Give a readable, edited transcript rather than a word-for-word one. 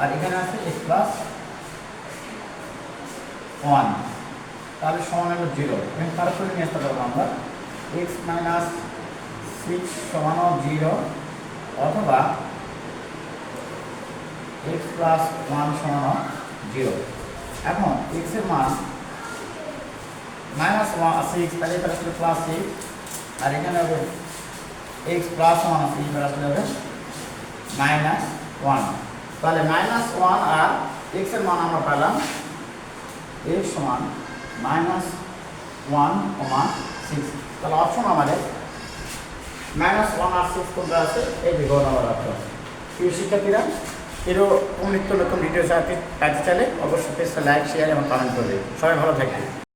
আর এখানে আছে x plus one, তাহলে সমান হলো 0। এখানে তারপরে নিয়ে আসতে পারবো আমরা এক্স মাইনাস 6 সমান 0 অথবা এক্স প্লাস 1 সমান 0। এখন এক্স এর মান মাইনাস 6, তাহলে এটা আসলে প্লাস 6, আর এখানে হবে এক্স প্লাস 1 আছে, এটা আসলে হবে মাইনাস 1। তাহলে মাইনাস 1 আর এক্স এর মান আমরা পেলাম x সমান মাইনাস 1,6। তাহলে অপশন আমাদের মাইনাস 1 আর 6 কোনটা আছে, এই বিভাগ নাম্বার অপশন। প্রিয় শিক্ষার্থীরা, এরকম নিত্য নতুন ভিডিও পেতে চাইলে অবশ্যই পেজটা লাইক, শেয়ার এবং কমেন্ট করবে। সবাই ভালো থাকবে।